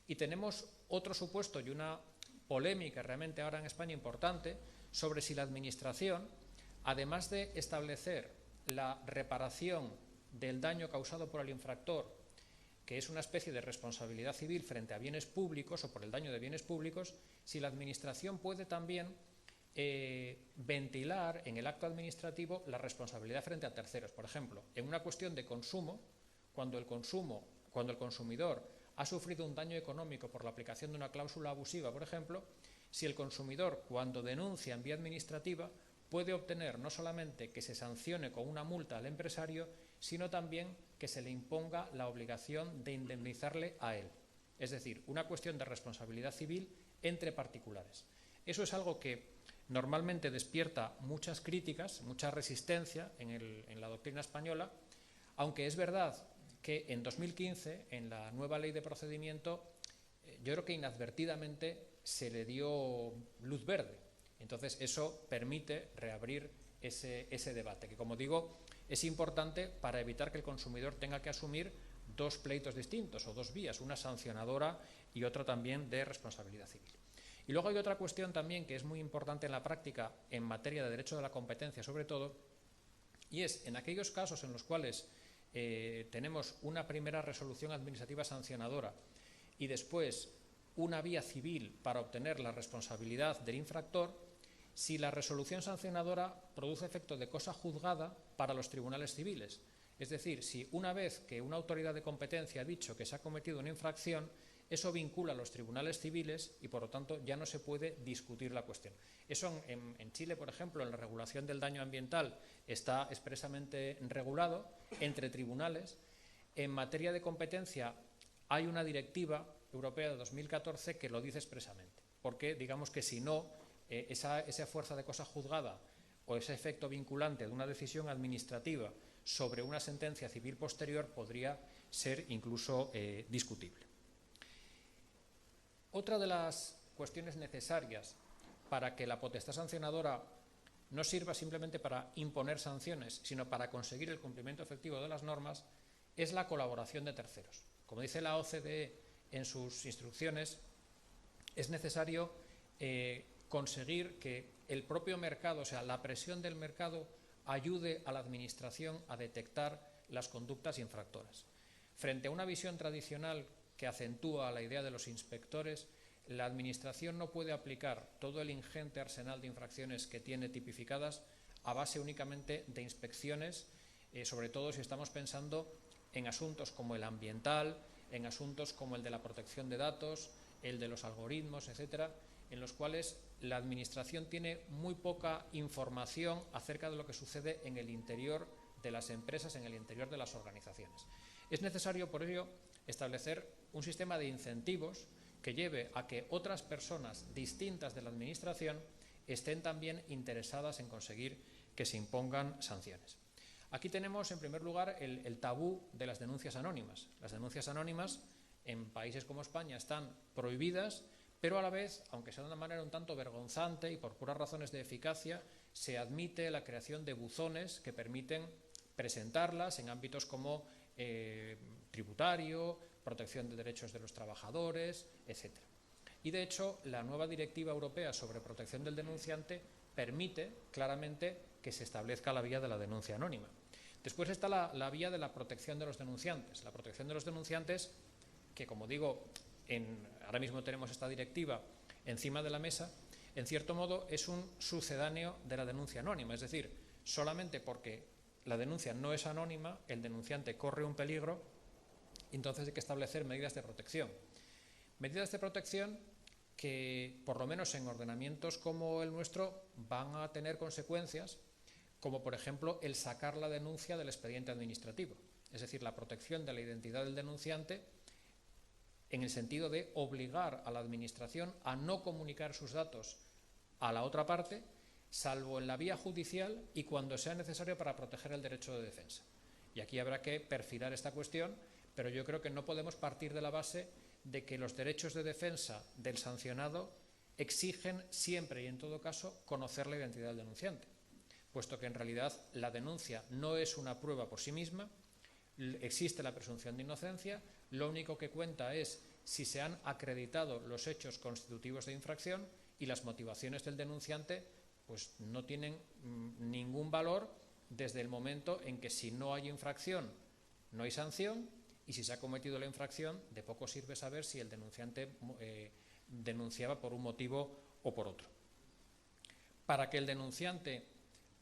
Y tenemos otro supuesto y una polémica realmente ahora en España importante sobre si la administración, además de establecer la reparación del daño causado por el infractor, que es una especie de responsabilidad civil frente a bienes públicos o por el daño de bienes públicos, si la administración puede también ventilar en el acto administrativo la responsabilidad frente a terceros. Por ejemplo, en una cuestión de consumo, cuando el consumidor ha sufrido un daño económico por la aplicación de una cláusula abusiva, por ejemplo, si el consumidor, cuando denuncia en vía administrativa, puede obtener no solamente que se sancione con una multa al empresario, sino también que se le imponga la obligación de indemnizarle a él. Es decir, una cuestión de responsabilidad civil entre particulares. Eso es algo que normalmente despierta muchas críticas, mucha resistencia en la doctrina española, aunque es verdad que en 2015, en la nueva ley de procedimiento, yo creo que inadvertidamente se le dio luz verde. Entonces eso permite reabrir ese debate, que como digo, es importante para evitar que el consumidor tenga que asumir dos pleitos distintos o dos vías, una sancionadora y otra también de responsabilidad civil. Y luego hay otra cuestión también que es muy importante en la práctica en materia de derecho de la competencia sobre todo, y es en aquellos casos en los cuales tenemos una primera resolución administrativa sancionadora y después una vía civil para obtener la responsabilidad del infractor, si la resolución sancionadora produce efecto de cosa juzgada para los tribunales civiles. Es decir, si una vez que una autoridad de competencia ha dicho que se ha cometido una infracción, eso vincula a los tribunales civiles y, por lo tanto, ya no se puede discutir la cuestión. Eso en Chile, por ejemplo, en la regulación del daño ambiental está expresamente regulado entre tribunales. En materia de competencia hay una directiva europea de 2014 que lo dice expresamente, porque digamos que si no, esa fuerza de cosa juzgada o ese efecto vinculante de una decisión administrativa sobre una sentencia civil posterior podría ser incluso discutible. Otra de las cuestiones necesarias para que la potestad sancionadora no sirva simplemente para imponer sanciones, sino para conseguir el cumplimiento efectivo de las normas, es la colaboración de terceros. Como dice la OCDE en sus instrucciones, es necesario conseguir que el propio mercado, o sea, la presión del mercado, ayude a la administración a detectar las conductas infractoras. Frente a una visión tradicional que acentúa la idea de los inspectores, la administración no puede aplicar todo el ingente arsenal de infracciones que tiene tipificadas a base únicamente de inspecciones, sobre todo si estamos pensando en asuntos como el ambiental, en asuntos como el de la protección de datos, el de los algoritmos, etcétera, en los cuales la administración tiene muy poca información acerca de lo que sucede en el interior de las empresas, en el interior de las organizaciones. Es necesario, por ello, establecer un sistema de incentivos que lleve a que otras personas distintas de la administración estén también interesadas en conseguir que se impongan sanciones. Aquí tenemos, en primer lugar, el tabú de las denuncias anónimas. Las denuncias anónimas en países como España están prohibidas, pero a la vez, aunque sea de una manera un tanto vergonzante y por puras razones de eficacia, se admite la creación de buzones que permiten presentarlas en ámbitos como tributario, protección de derechos de los trabajadores, etc. Y de hecho, la nueva Directiva Europea sobre protección del denunciante permite claramente que se establezca la vía de la denuncia anónima. Después está la vía de la protección de los denunciantes. La protección de los denunciantes, que como digo, ahora mismo tenemos esta directiva encima de la mesa, en cierto modo es un sucedáneo de la denuncia anónima. Es decir, solamente porque la denuncia no es anónima, el denunciante corre un peligro, y entonces hay que establecer medidas de protección. Medidas de protección que, por lo menos en ordenamientos como el nuestro, van a tener consecuencias, como por ejemplo el sacar la denuncia del expediente administrativo. Es decir, la protección de la identidad del denunciante en el sentido de obligar a la Administración a no comunicar sus datos a la otra parte, salvo en la vía judicial y cuando sea necesario para proteger el derecho de defensa. Y aquí habrá que perfilar esta cuestión, pero yo creo que no podemos partir de la base de que los derechos de defensa del sancionado exigen siempre y en todo caso conocer la identidad del denunciante, puesto que en realidad la denuncia no es una prueba por sí misma, existe la presunción de inocencia, lo único que cuenta es si se han acreditado los hechos constitutivos de infracción y las motivaciones del denunciante pues no tienen ningún valor desde el momento en que si no hay infracción no hay sanción, y si se ha cometido la infracción de poco sirve saber si el denunciante denunciaba por un motivo o por otro. Para que el denunciante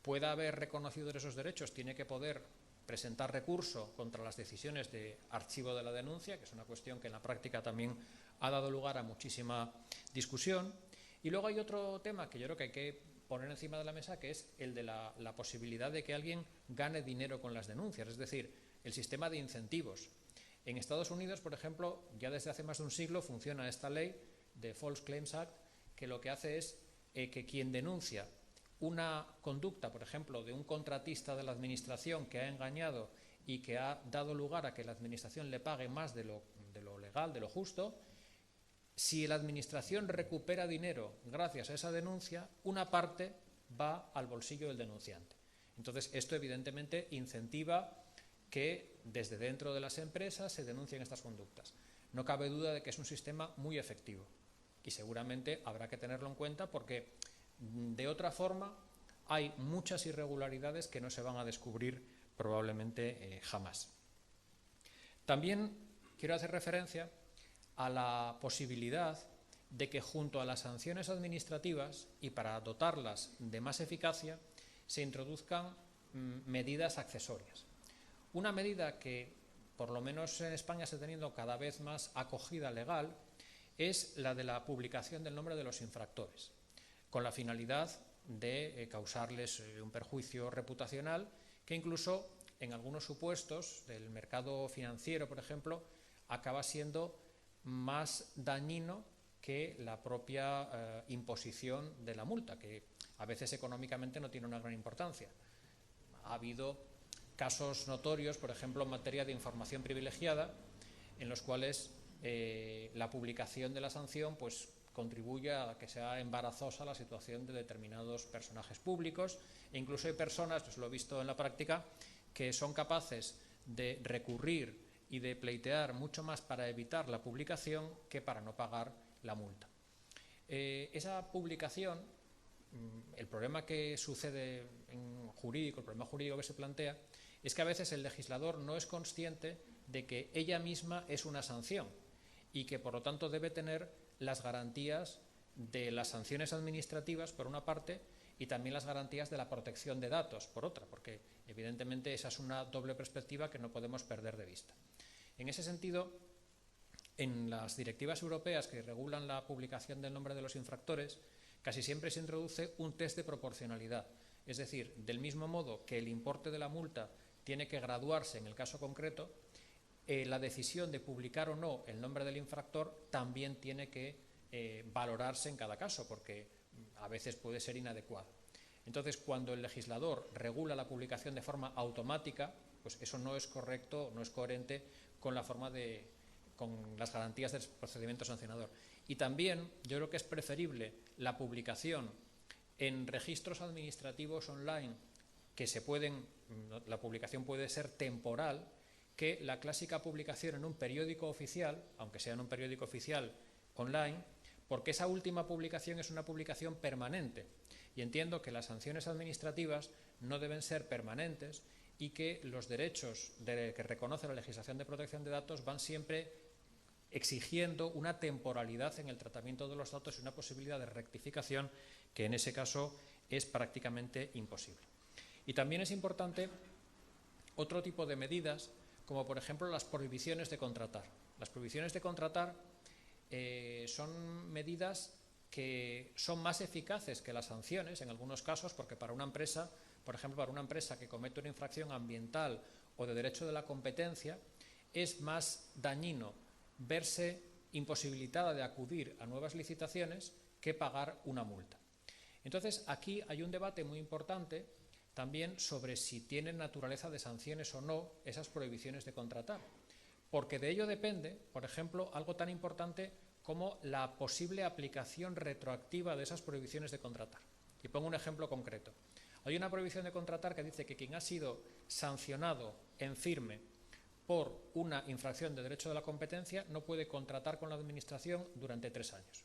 pueda haber reconocido esos derechos tiene que poder presentar recurso contra las decisiones de archivo de la denuncia, que es una cuestión que en la práctica también ha dado lugar a muchísima discusión. Y luego hay otro tema que yo creo que hay que poner encima de la mesa, que es el de la posibilidad de que alguien gane dinero con las denuncias, es decir, el sistema de incentivos. En Estados Unidos, por ejemplo, ya desde hace más de un siglo funciona esta ley de False Claims Act, que lo que hace es que quien denuncia una conducta, por ejemplo, de un contratista de la Administración que ha engañado y que ha dado lugar a que la Administración le pague más de lo legal, de lo justo, si la Administración recupera dinero gracias a esa denuncia, una parte va al bolsillo del denunciante. Entonces, esto evidentemente incentiva que desde dentro de las empresas se denuncien estas conductas. No cabe duda de que es un sistema muy efectivo y seguramente habrá que tenerlo en cuenta porque de otra forma hay muchas irregularidades que no se van a descubrir probablemente jamás. También quiero hacer referencia a la posibilidad de que junto a las sanciones administrativas y para dotarlas de más eficacia se introduzcan medidas accesorias. Una medida que, por lo menos en España, está teniendo cada vez más acogida legal es la de la publicación del nombre de los infractores, con la finalidad de causarles un perjuicio reputacional que incluso en algunos supuestos del mercado financiero, por ejemplo, acaba siendo más dañino que la propia imposición de la multa, que a veces económicamente no tiene una gran importancia. Ha habido casos notorios, por ejemplo, en materia de información privilegiada, en los cuales la publicación de la sanción pues, contribuye a que sea embarazosa la situación de determinados personajes públicos, e incluso hay personas, pues lo he visto en la práctica, que son capaces de recurrir y de pleitear mucho más para evitar la publicación que para no pagar la multa. Esa publicación, el problema que sucede en jurídico, el problema jurídico que se plantea, es que a veces el legislador no es consciente de que ella misma es una sanción y que por lo tanto debe tener las garantías de las sanciones administrativas por una parte y también las garantías de la protección de datos por otra, porque evidentemente esa es una doble perspectiva que no podemos perder de vista. En ese sentido, en las directivas europeas que regulan la publicación del nombre de los infractores, casi siempre se introduce un test de proporcionalidad, es decir, del mismo modo que el importe de la multa tiene que graduarse en el caso concreto, la decisión de publicar o no el nombre del infractor también tiene que valorarse en cada caso, porque a veces puede ser inadecuado. Entonces, cuando el legislador regula la publicación de forma automática, pues eso no es correcto, no es coherente con con las garantías del procedimiento sancionador. Y también yo creo que es preferible la publicación en registros administrativos online, la publicación puede ser temporal, que la clásica publicación en un periódico oficial, aunque sea en un periódico oficial online, porque esa última publicación es una publicación permanente. Y entiendo que las sanciones administrativas no deben ser permanentes y que los derechos que reconoce la legislación de protección de datos van siempre exigiendo una temporalidad en el tratamiento de los datos y una posibilidad de rectificación que en ese caso es prácticamente imposible. Y también es importante otro tipo de medidas, como por ejemplo las prohibiciones de contratar. Las prohibiciones de contratar son medidas que son más eficaces que las sanciones en algunos casos, porque para una empresa, por ejemplo, para una empresa que comete una infracción ambiental o de derecho de la competencia, es más dañino verse imposibilitada de acudir a nuevas licitaciones que pagar una multa. Entonces, aquí hay un debate muy importante también sobre si tienen naturaleza de sanciones o no esas prohibiciones de contratar, porque de ello depende, por ejemplo, algo tan importante como la posible aplicación retroactiva de esas prohibiciones de contratar. Y pongo un ejemplo concreto. Hay una prohibición de contratar que dice que quien ha sido sancionado en firme por una infracción de derecho de la competencia no puede contratar con la Administración durante 3 años.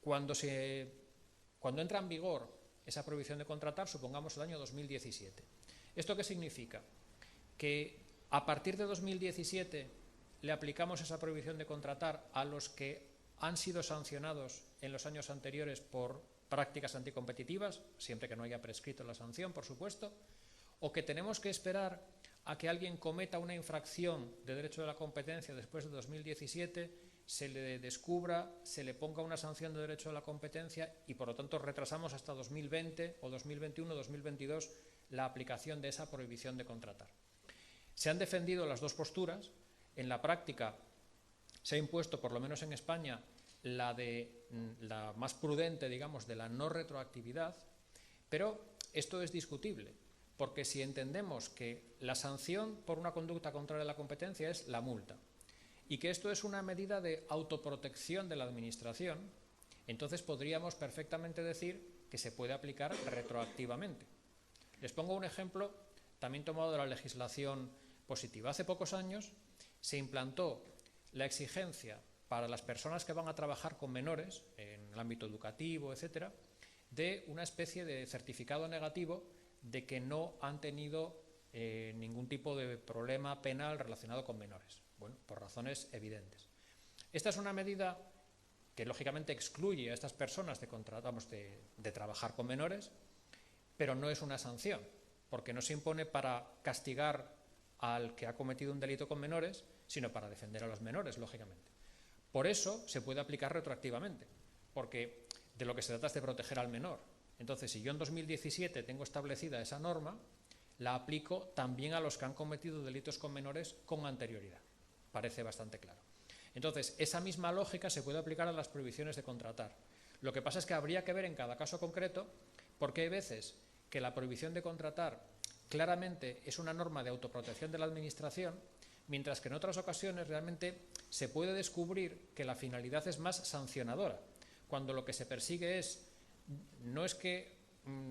Cuando entra en vigor esa prohibición de contratar, supongamos el año 2017. ¿Esto qué significa? Que a partir de 2017 le aplicamos esa prohibición de contratar a los que han sido sancionados en los años anteriores por prácticas anticompetitivas, siempre que no haya prescrito la sanción, por supuesto, o que tenemos que esperar a que alguien cometa una infracción de derecho de la competencia después de 2017, se le descubra, se le ponga una sanción de derecho de la competencia y por lo tanto retrasamos hasta 2020 o 2021 o 2022 la aplicación de esa prohibición de contratar. Se han defendido las dos posturas. En la práctica se ha impuesto, por lo menos en España, la más prudente, digamos, de la no retroactividad, pero esto es discutible, porque si entendemos que la sanción por una conducta contraria a la competencia es la multa y que esto es una medida de autoprotección de la Administración, entonces podríamos perfectamente decir que se puede aplicar retroactivamente. Les pongo un ejemplo también tomado de la legislación positiva. Hace pocos años se implantó la exigencia para las personas que van a trabajar con menores, en el ámbito educativo, etcétera, de una especie de certificado negativo de que no han tenido ningún tipo de problema penal relacionado con menores. Bueno, por razones evidentes. Esta es una medida que lógicamente excluye a estas personas de trabajar con menores, pero no es una sanción, porque no se impone para castigar al que ha cometido un delito con menores, sino para defender a los menores, lógicamente. Por eso se puede aplicar retroactivamente, porque de lo que se trata es de proteger al menor. Entonces, si yo en 2017 tengo establecida esa norma, la aplico también a los que han cometido delitos con menores con anterioridad. Parece bastante claro. Entonces, esa misma lógica se puede aplicar a las prohibiciones de contratar. Lo que pasa es que habría que ver en cada caso concreto, porque hay veces que la prohibición de contratar claramente es una norma de autoprotección de la Administración, mientras que en otras ocasiones realmente se puede descubrir que la finalidad es más sancionadora, cuando lo que se persigue no es que,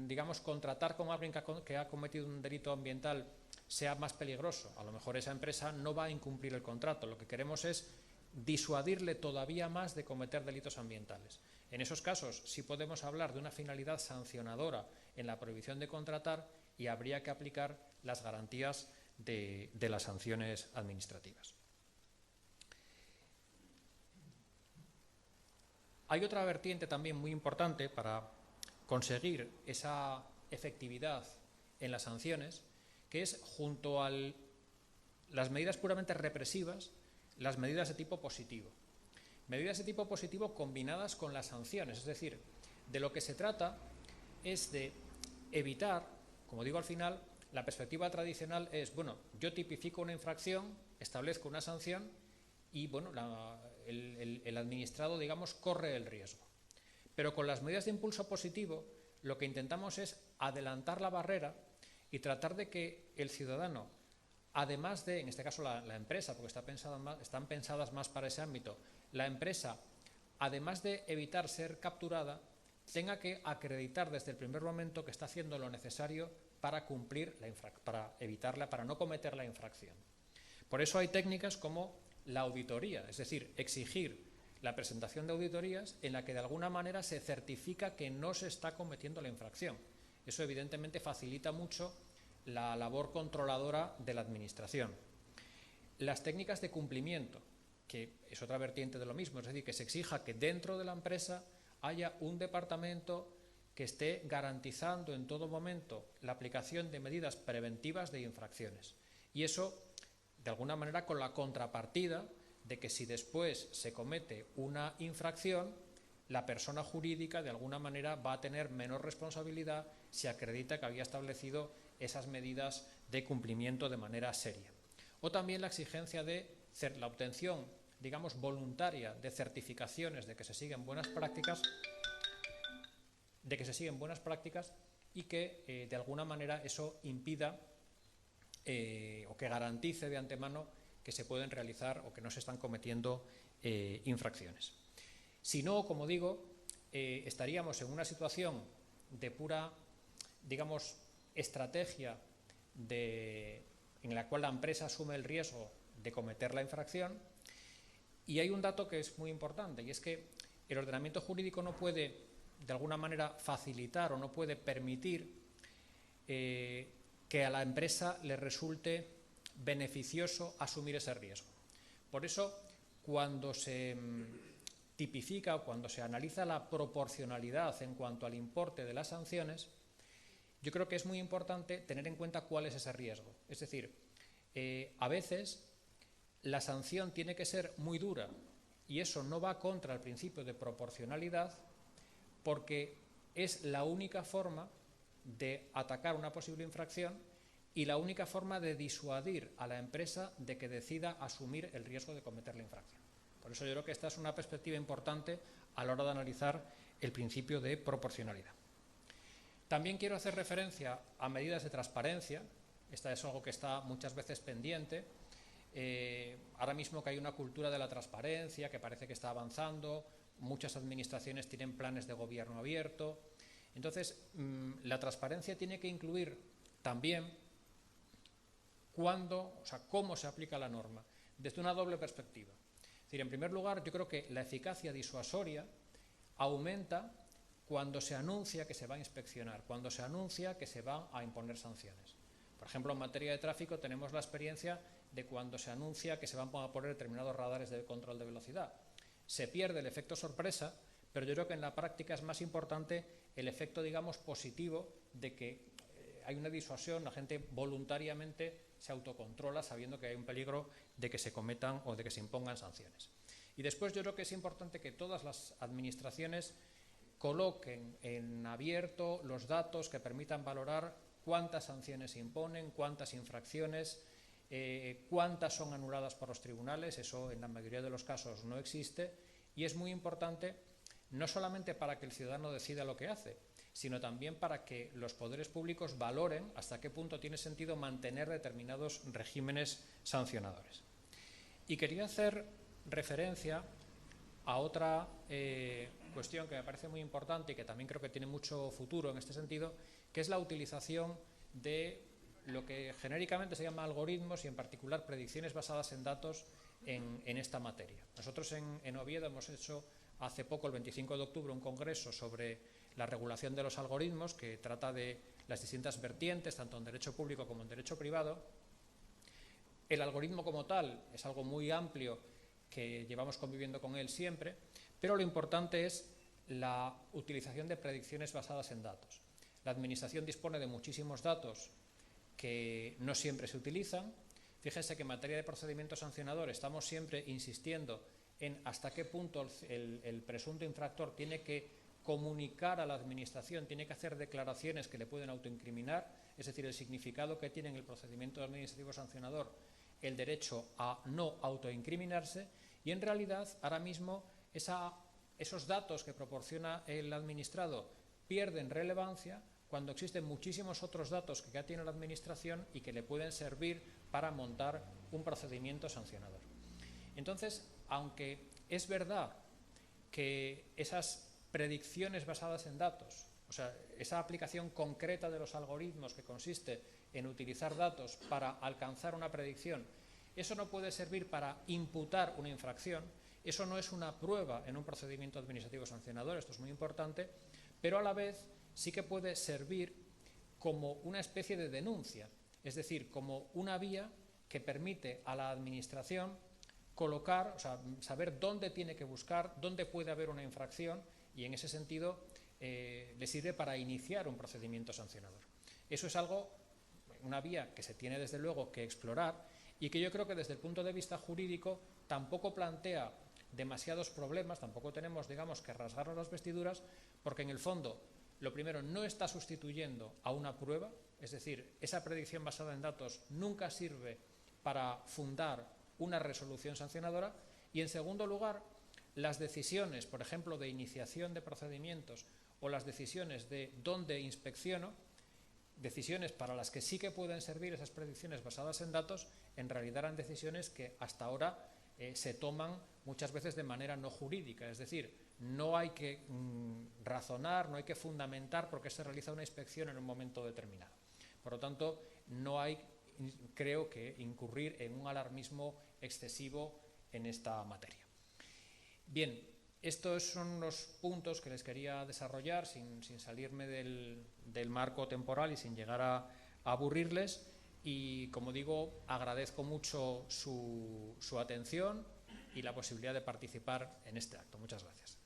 digamos, contratar con alguien que ha cometido un delito ambiental sea más peligroso. A lo mejor esa empresa no va a incumplir el contrato. Lo que queremos es disuadirle todavía más de cometer delitos ambientales. En esos casos sí podemos hablar de una finalidad sancionadora en la prohibición de contratar y habría que aplicar las garantías de las sanciones administrativas. Hay otra vertiente también muy importante para conseguir esa efectividad en las sanciones, que es, junto a las medidas puramente represivas, las medidas de tipo positivo. Medidas de tipo positivo combinadas con las sanciones, es decir, de lo que se trata es de evitar, como digo al final, la perspectiva tradicional es, bueno, yo tipifico una infracción, establezco una sanción y, bueno, el administrado, digamos, corre el riesgo. Pero con las medidas de impulso positivo, lo que intentamos es adelantar la barrera y tratar de que el ciudadano, además de, en este caso la empresa, porque están pensadas más para ese ámbito, la empresa, además de evitar ser capturada, tenga que acreditar desde el primer momento que está haciendo lo necesario para cumplir para no cometer la infracción. Por eso hay técnicas como la auditoría, es decir, exigir la presentación de auditorías en la que de alguna manera se certifica que no se está cometiendo la infracción. Eso evidentemente facilita mucho la labor controladora de la administración. Las técnicas de cumplimiento, que es otra vertiente de lo mismo, es decir, que se exija que dentro de la empresa haya un departamento que esté garantizando en todo momento la aplicación de medidas preventivas de infracciones. Y eso, de alguna manera, con la contrapartida de que si después se comete una infracción, la persona jurídica de alguna manera va a tener menor responsabilidad si acredita que había establecido esas medidas de cumplimiento de manera seria. O también la exigencia de la obtención, digamos, voluntaria de certificaciones de que se siguen buenas prácticas, y que de alguna manera eso impida o que garantice de antemano que se pueden realizar o que no se están cometiendo infracciones. Si no, como digo, estaríamos en una situación de pura, digamos, estrategia en la cual la empresa asume el riesgo de cometer la infracción. Y hay un dato que es muy importante, y es que el ordenamiento jurídico no puede, de alguna manera, facilitar o no puede permitir que a la empresa le resulte beneficioso asumir ese riesgo. Por eso, cuando se tipifica o cuando se analiza la proporcionalidad en cuanto al importe de las sanciones, yo creo que es muy importante tener en cuenta cuál es ese riesgo. Es decir, a veces la sanción tiene que ser muy dura y eso no va contra el principio de proporcionalidad porque es la única forma de atacar una posible infracción y la única forma de disuadir a la empresa de que decida asumir el riesgo de cometer la infracción. Por eso yo creo que esta es una perspectiva importante a la hora de analizar el principio de proporcionalidad. También quiero hacer referencia a medidas de transparencia. Esta es algo que está muchas veces pendiente. Ahora mismo que hay una cultura de la transparencia que parece que está avanzando, muchas administraciones tienen planes de gobierno abierto. Entonces, la transparencia tiene que incluir también cómo se aplica la norma, desde una doble perspectiva. Es decir, en primer lugar, yo creo que la eficacia disuasoria aumenta cuando se anuncia que se va a inspeccionar, cuando se anuncia que se van a imponer sanciones. Por ejemplo, en materia de tráfico tenemos la experiencia de cuando se anuncia que se van a poner determinados radares de control de velocidad. Se pierde el efecto sorpresa, pero yo creo que en la práctica es más importante el efecto, digamos, positivo de que hay una disuasión, la gente voluntariamente se autocontrola sabiendo que hay un peligro de que se cometan o de que se impongan sanciones. Y después yo creo que es importante que todas las administraciones coloquen en abierto los datos que permitan valorar cuántas sanciones se imponen, cuántas infracciones, cuántas son anuladas por los tribunales. Eso en la mayoría de los casos no existe y es muy importante no solamente para que el ciudadano decida lo que hace, sino también para que los poderes públicos valoren hasta qué punto tiene sentido mantener determinados regímenes sancionadores. Y quería hacer referencia a otra cuestión que me parece muy importante y que también creo que tiene mucho futuro en este sentido, que es la utilización de lo que genéricamente se llama algoritmos y en particular predicciones basadas en datos en esta materia. Nosotros en Oviedo hemos hecho hace poco, el 25 de octubre, un congreso sobre la regulación de los algoritmos que trata de las distintas vertientes, tanto en derecho público como en derecho privado. El algoritmo como tal es algo muy amplio que llevamos conviviendo con él siempre, pero lo importante es la utilización de predicciones basadas en datos. La Administración dispone de muchísimos datos que no siempre se utilizan. Fíjense que en materia de procedimiento sancionador estamos siempre insistiendo en hasta qué punto el presunto infractor tiene que comunicar a la Administración, tiene que hacer declaraciones que le pueden autoincriminar, es decir, el significado que tiene en el procedimiento administrativo sancionador el derecho a no autoincriminarse, y en realidad ahora mismo esos datos que proporciona el administrado pierden relevancia cuando existen muchísimos otros datos que ya tiene la Administración y que le pueden servir para montar un procedimiento sancionador. Entonces, aunque es verdad que esas predicciones basadas en datos, o sea, esa aplicación concreta de los algoritmos que consiste en utilizar datos para alcanzar una predicción, eso no puede servir para imputar una infracción, eso no es una prueba en un procedimiento administrativo sancionador, esto es muy importante, pero a la vez sí que puede servir como una especie de denuncia, es decir, como una vía que permite a la Administración colocar, o sea, saber dónde tiene que buscar, dónde puede haber una infracción y en ese sentido le sirve para iniciar un procedimiento sancionador. Eso es algo, una vía que se tiene desde luego que explorar y que yo creo que desde el punto de vista jurídico tampoco plantea demasiados problemas, tampoco tenemos, digamos, que rasgarnos las vestiduras, porque en el fondo, lo primero, no está sustituyendo a una prueba, es decir, esa predicción basada en datos nunca sirve para fundar una resolución sancionadora y, en segundo lugar, las decisiones, por ejemplo, de iniciación de procedimientos o las decisiones de dónde inspecciono, decisiones para las que sí que pueden servir esas predicciones basadas en datos, en realidad eran decisiones que hasta ahora se toman muchas veces de manera no jurídica, es decir, no hay que razonar, no hay que fundamentar por qué se realiza una inspección en un momento determinado. Por lo tanto, no hay, creo que, incurrir en un alarmismo excesivo en esta materia. Bien, estos son los puntos que les quería desarrollar sin salirme del marco temporal y sin llegar a aburrirles. Y, como digo, agradezco mucho su atención y la posibilidad de participar en este acto. Muchas gracias.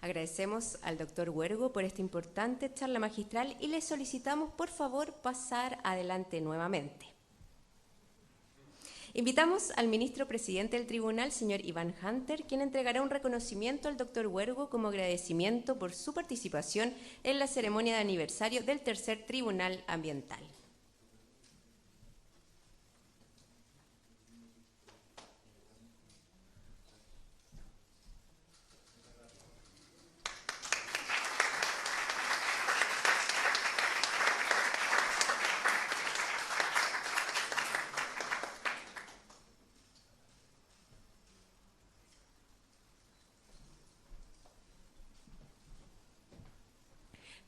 Agradecemos al doctor Huergo por esta importante charla magistral y le solicitamos, por favor, pasar adelante nuevamente. Invitamos al ministro presidente del tribunal, señor Iván Hunter, quien entregará un reconocimiento al doctor Huergo como agradecimiento por su participación en la ceremonia de aniversario del Tercer Tribunal Ambiental.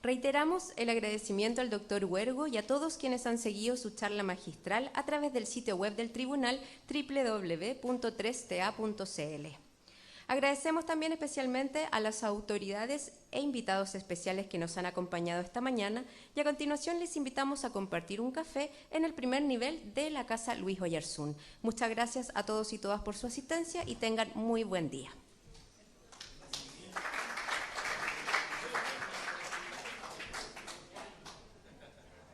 Reiteramos el agradecimiento al doctor Huergo y a todos quienes han seguido su charla magistral a través del sitio web del tribunal www.3ta.cl. Agradecemos también especialmente a las autoridades e invitados especiales que nos han acompañado esta mañana y a continuación les invitamos a compartir un café en el primer nivel de la Casa Luis Oyarzún. Muchas gracias a todos y todas por su asistencia y tengan muy buen día.